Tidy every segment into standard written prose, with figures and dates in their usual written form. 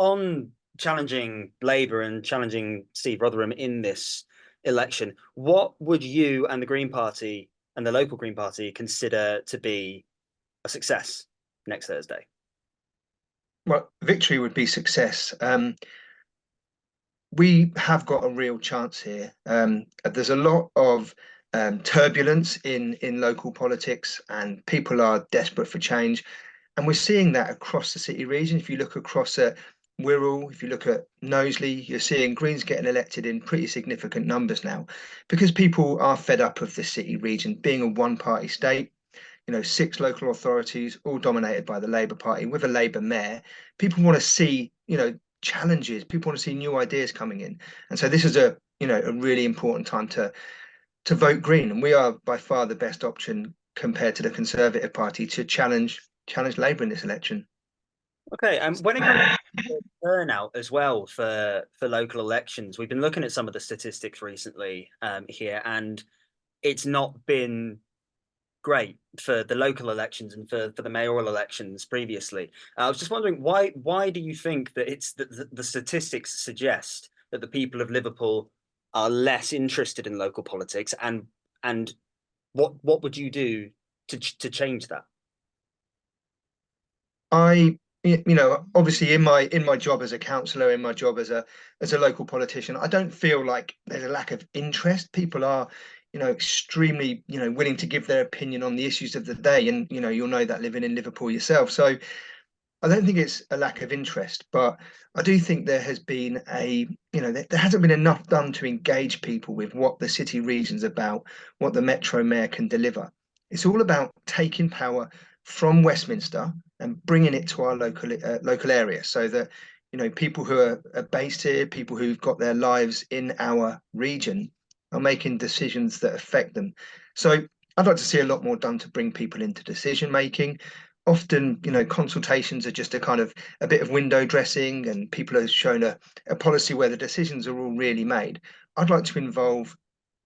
on challenging Labour and challenging Steve Rotherham in this election, what would you and the Green Party and the local Green Party consider to be a success next Thursday? Well, victory would be success. We have got a real chance here. There's a lot of turbulence in local politics, and people are desperate for change. And we're seeing that across the city region. If you look across at Wirral, if you look at Knowsley, you're seeing Greens getting elected in pretty significant numbers now, because people are fed up of the city region being a one-party state. You know, six local authorities, all dominated by the Labour Party, with a Labour mayor. People want to see, challenges. People want to see new ideas coming in, and so this is a really important time to vote Green. And we are by far the best option compared to the Conservative Party to challenge Labour in this election. Okay, and when it comes to turnout as well for local elections, we've been looking at some of the statistics recently here, and it's not been great for the local elections and for the mayoral elections previously. I was just wondering why do you think that it's the statistics suggest that the people of Liverpool are less interested in local politics, and what would you do to change that? Obviously in my job as a councillor, in my job as a local politician, I don't feel like there's a lack of interest. People are, extremely, willing to give their opinion on the issues of the day, and you'll know that living in Liverpool yourself. So I don't think it's a lack of interest, but I do think there has been there hasn't been enough done to engage people with what the city region's about, what the Metro Mayor can deliver. It's all about taking power from Westminster and bringing it to our local area, so that people who are based here, people who've got their lives in our region, are making decisions that affect them. So I'd like to see a lot more done to bring people into decision making. Often, consultations are just a bit of window dressing, and people are shown a policy where the decisions are all really made. I'd like to involve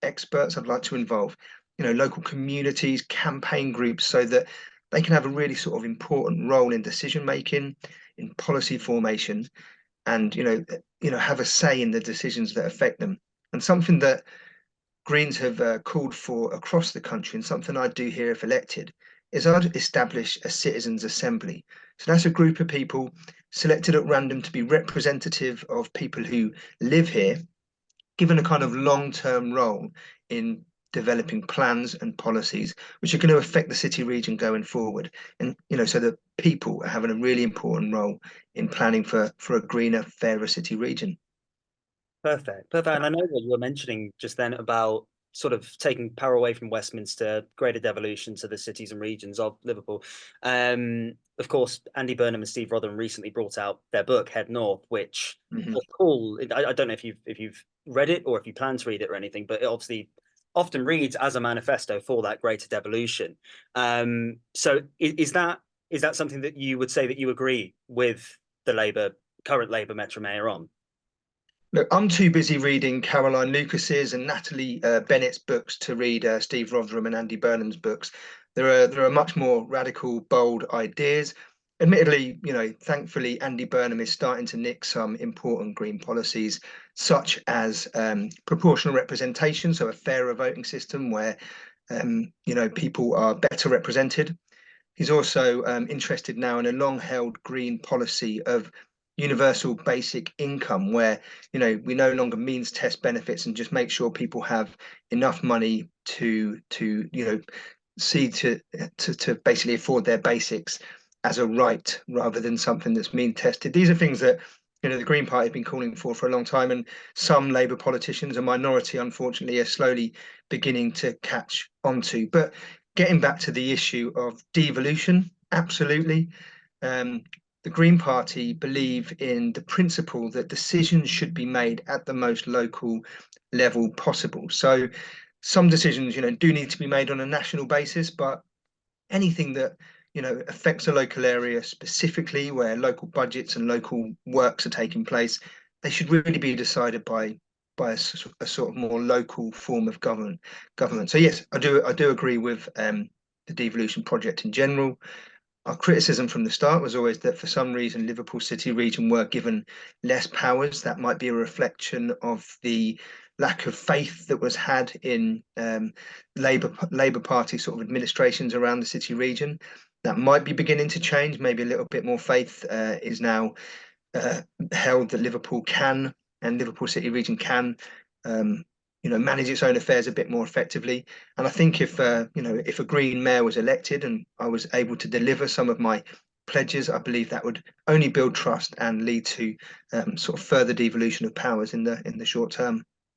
experts. I'd like to involve, local communities, campaign groups, so that they can have a really sort of important role in decision making, in policy formation, and have a say in the decisions that affect them. And something that Greens have called for across the country, and something I'd do here if elected, is I'd establish a citizens' assembly. So that's a group of people selected at random to be representative of people who live here, given a kind of long-term role in developing plans and policies which are going to affect the city region going forward. And so the people are having a really important role in planning for a greener, fairer city region. Perfect, perfect. And I know what you were mentioning just then about sort of taking power away from Westminster, greater devolution to the cities and regions of Liverpool. Of course, Andy Burnham and Steve Rotherham recently brought out their book Head North, which Mhm. was cool. I don't know if you've read it or if you plan to read it or anything, but it obviously often reads as a manifesto for that greater devolution. So is that something that you would say that you agree with the current Labour Metro Mayor on? Look, I'm too busy reading Caroline Lucas's and Natalie Bennett's books to read Steve Rotherham and Andy Burnham's books. There are much more radical, bold ideas. Admittedly, thankfully, Andy Burnham is starting to nick some important green policies, such as proportional representation, so a fairer voting system where people are better represented. He's also interested now in a long-held green policy of universal basic income, where we no longer means test benefits and just make sure people have enough money to see to basically afford their basics as a right rather than something that's mean tested. These are things that the Green Party have been calling for a long time, and some Labour politicians, a minority, unfortunately, are slowly beginning to catch onto. But getting back to the issue of devolution, absolutely. The Green Party believe in the principle that decisions should be made at the most local level possible. So some decisions, do need to be made on a national basis, but anything that affects a local area specifically, where local budgets and local works are taking place, they should really be decided by a sort of more local form of government. So yes, I do agree with the devolution project in general. our criticism from the start was always that for some reason Liverpool City region were given less powers. That might be a reflection of the lack of faith that was had in Labour Party sort of administrations around the city region. That might be beginning to change. Maybe a little bit more faith is now held that Liverpool can and Liverpool City region can um, manage its own affairs a bit more effectively. And I think if if a Green mayor was elected and I was able to deliver some of my pledges, I believe that would only build trust and lead to sort of further devolution of powers in the short term.